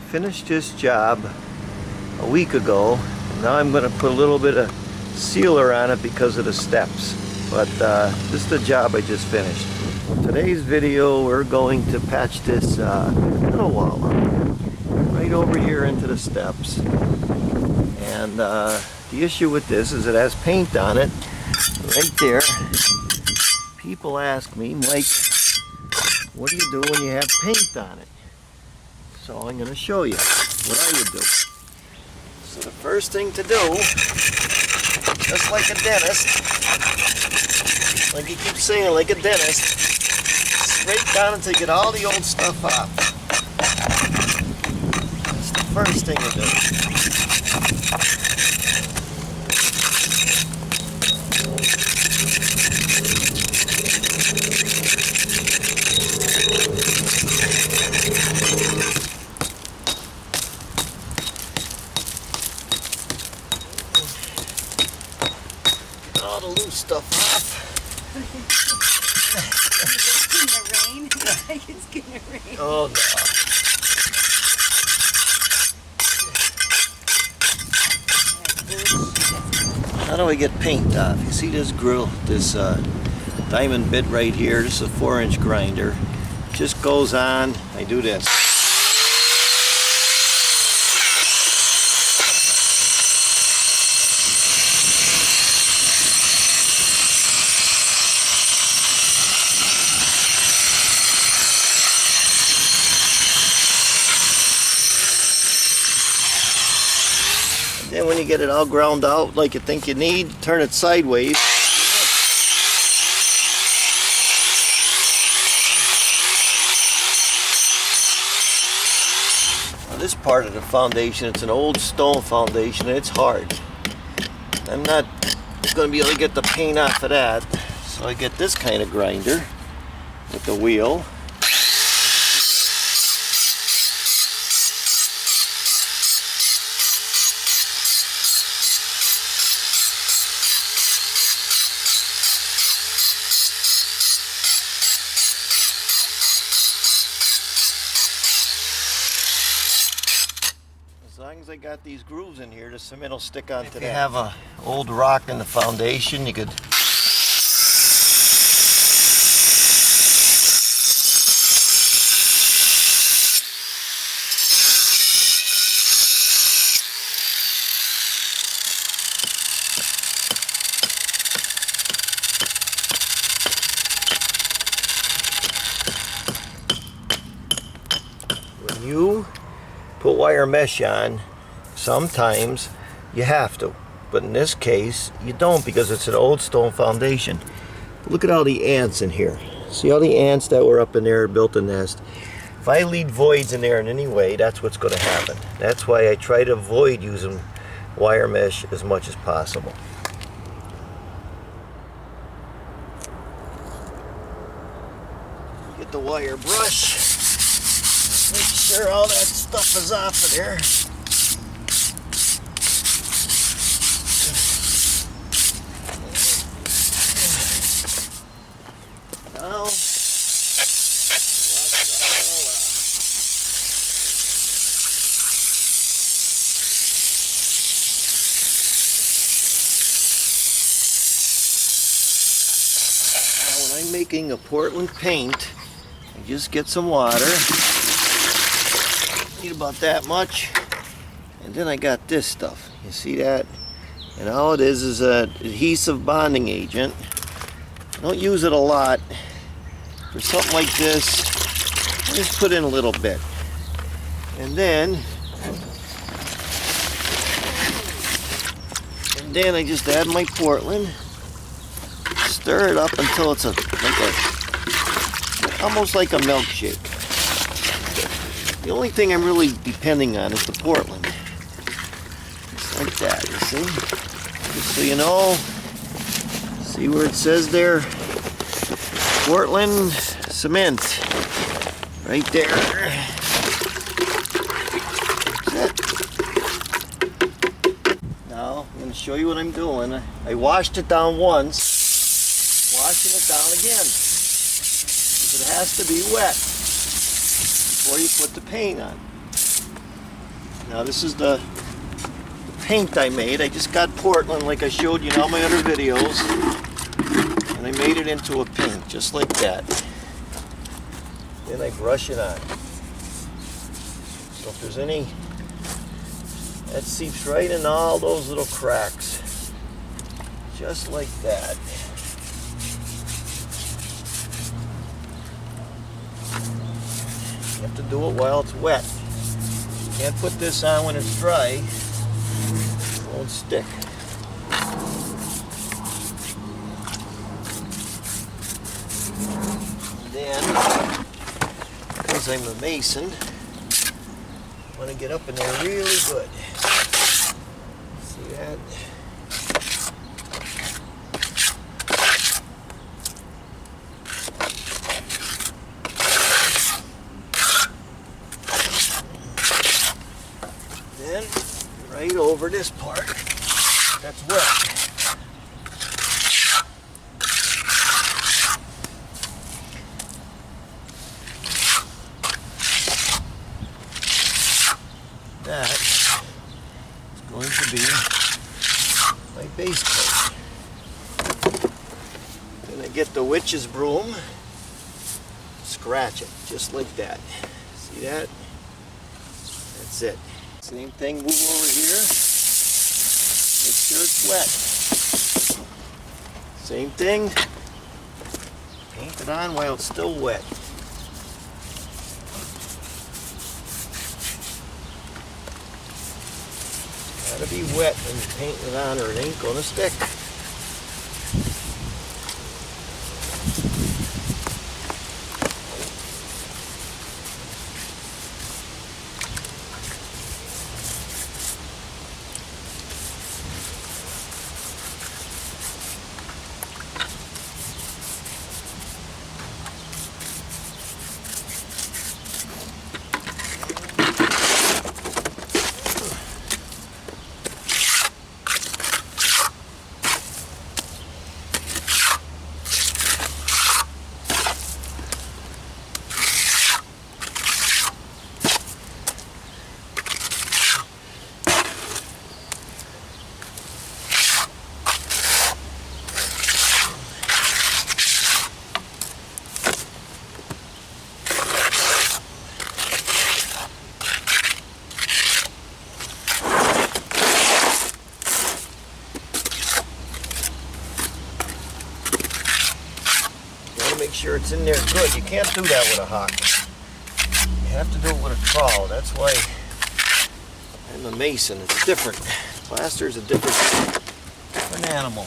Finished this job a week ago. Now I'm going to put a little bit of sealer on it because of the steps. But this is the job I just finished. Today's video, we're going to patch this little wall up right over here into the steps. And the issue with this is it has paint on it right there. People ask me, Mike, what do you do when you have paint on it? So I'm going to show you what I would do. So the first thing to do, just like a dentist, like you keep saying, like a dentist, scrape down until you get all the old stuff off. That's the first thing to do. All the loose stuff off. It's gonna rain. Oh no. How do I get paint off? You see this grill, this diamond bit right here, this is a 4-inch grinder. Just goes on, I do this. Then when you get it all ground out like you think you need, turn it sideways. Now this part of the foundation, it's an old stone foundation and it's hard. I'm not going to be able to get the paint off of that. So I get this kind of grinder with the wheel. As long as I got these grooves in here, the cement will stick onto that. If you have an old rock in the foundation, you could when you put wire mesh on, sometimes you have to, but in this case you don't because it's an old stone foundation. Look at all the ants in here. See all the ants that were up in there built a nest? If I leave voids in there in any way, that's what's going to happen. That's why I try to avoid using wire mesh as much as possible. Get the wire brush. Make sure all that stuff is off of there. Now, wash it all off. Now when I'm making a Portland paint, I just get some water. Need about that much, and then I got this stuff. You see that? And all it is an adhesive bonding agent. Don't use it a lot. For something like this, just put in a little bit, and then I just add my Portland, stir it up until it's almost like a milkshake. The only thing I'm really depending on is the Portland. Just like that, you see? Just so you know, see where it says there? Portland cement. Right there. That's it. Now, I'm going to show you what I'm doing. I washed it down once. Washing it down again. Because it has to be wet before you put the paint on. Now this is the paint I made. I just got Portland like I showed you in all my other videos, and I made it into a paint just like that. Then I brush it on. So if there's any, that seeps right in all those little cracks, just like that. You have to do it while it's wet. You can't put this on when it's dry. It won't stick. Then, because I'm a mason, I want to get up in there really good. See that? Then, right over this part that's wet. That is going to be my base coat. Then I get the witch's broom, scratch it just like that. See that? That's it. Same thing, move over here. Make sure it's wet. Same thing. Paint it on while it's still wet. Gotta be wet when you paint it on or it ain't gonna stick. Make sure it's in there good. You can't do that with a hock. You have to do it with a trowel. That's why I'm a mason. It's different. Plaster is a different animal.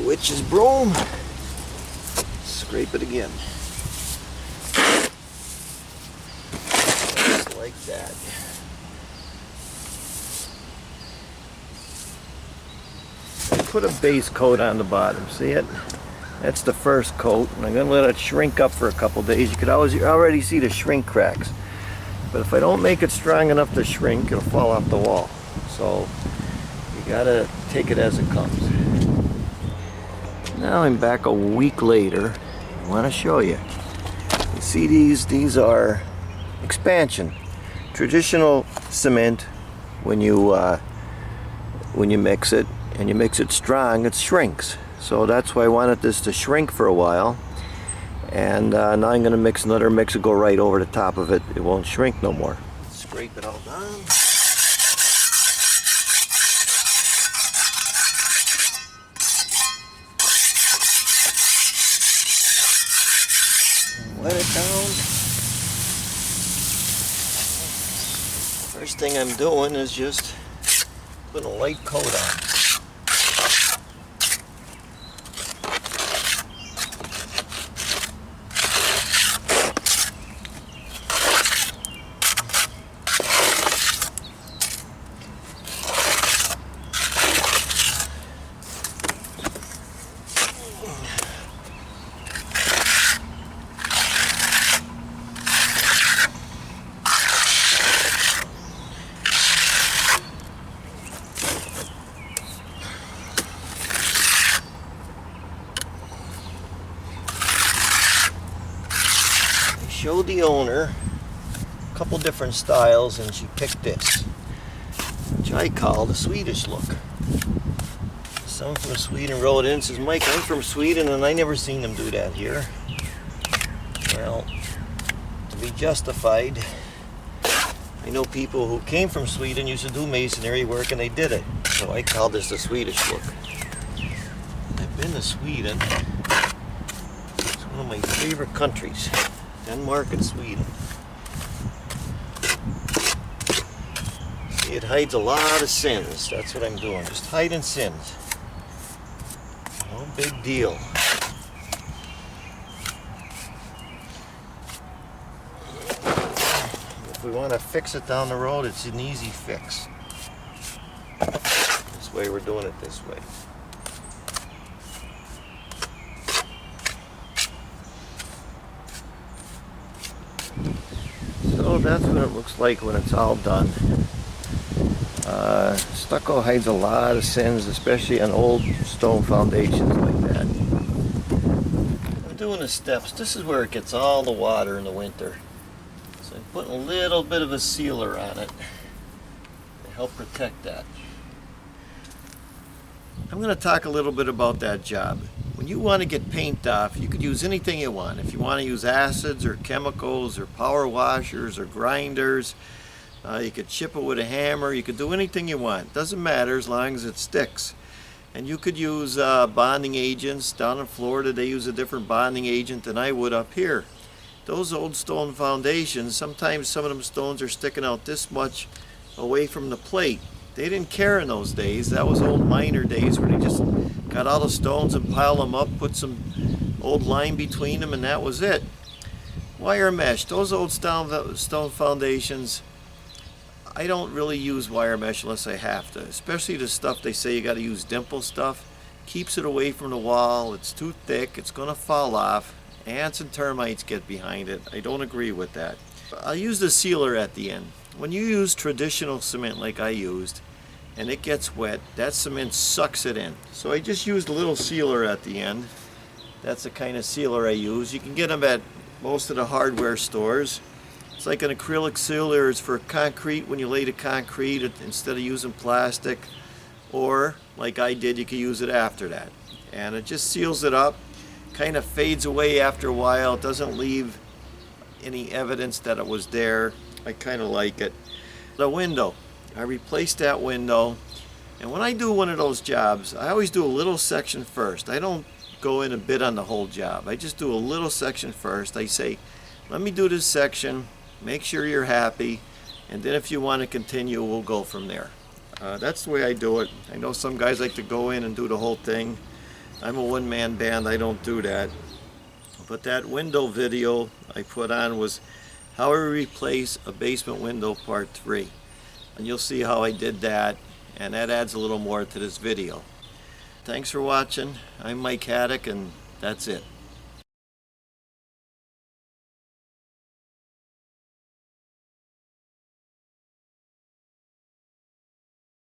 Witch's broom, scrape it again, just like that. I put a base coat on the bottom, see it? That's the first coat, and I'm going to let it shrink up for a couple days. You could already see the shrink cracks, but if I don't make it strong enough to shrink, it'll fall off the wall. So you got to take it as it comes. Now I'm back a week later. I want to show you. You see these are expansion. Traditional cement, when you mix it and you mix it strong, it shrinks. So that's why I wanted this to shrink for a while. And now I'm going to mix another mix and go right over the top of it. It won't shrink no more. Scrape it all down. Wet it down. First thing I'm doing is just putting a light coat on. showed the owner a couple different styles, and she picked this, which I call the Swedish look. Someone from Sweden wrote in and says, Mike, I'm from Sweden and I never seen them do that here. Well, to be justified, I know people who came from Sweden used to do masonry work and they did it. So I call this the Swedish look. I've been to Sweden. It's one of my favorite countries. Denmark and Sweden. See, it hides a lot of sins. That's what I'm doing. Just hiding sins. No big deal. If we want to fix it down the road, it's an easy fix. This way we're doing it this way. So that's what it looks like when it's all done. Stucco hides a lot of sins, especially on old stone foundations like that. I'm doing the steps. This is where it gets all the water in the winter. So I'm putting a little bit of a sealer on it to help protect that. I'm going to talk a little bit about that job. When you want to get paint off, you could use anything you want. If you want to use acids or chemicals or power washers or grinders, you could chip it with a hammer. You could do anything you want. Doesn't matter as long as it sticks. And you could use bonding agents. Down in Florida, they use a different bonding agent than I would up here. Those old stone foundations, sometimes some of them stones are sticking out this much away from the plate. They didn't care in those days. That was old miner days where they just got all the stones and piled them up, put some old lime between them, and that was it. Wire mesh, those old stone foundations, I don't really use wire mesh unless I have to, especially the stuff they say you got to use dimple stuff. Keeps it away from the wall. It's too thick. It's going to fall off. Ants and termites get behind it. I don't agree with that. I'll use the sealer at the end. When you use traditional cement like I used and it gets wet, that cement sucks it in. So I just used a little sealer at the end. That's the kind of sealer I use. You can get them at most of the hardware stores. It's like an acrylic sealer. It's for concrete when you lay the concrete instead of using plastic. Or, like I did, you can use it after that. And it just seals it up. Kind of fades away after a while. It doesn't leave any evidence that it was there. I kind of like it. The window. I replaced that window. And when I do one of those jobs, I always do a little section first. I don't go in and bid on the whole job. I just do a little section first. I say, let me do this section. Make sure you're happy, and then if you want to continue, we'll go from there. That's the way I do it. I know some guys like to go in and do the whole thing. I'm a one-man band. I don't do that. But that window video I put on was how I replace a basement window part 3. And you'll see how I did that, and that adds a little more to this video. Thanks for watching. I'm Mike Haduck, and that's it.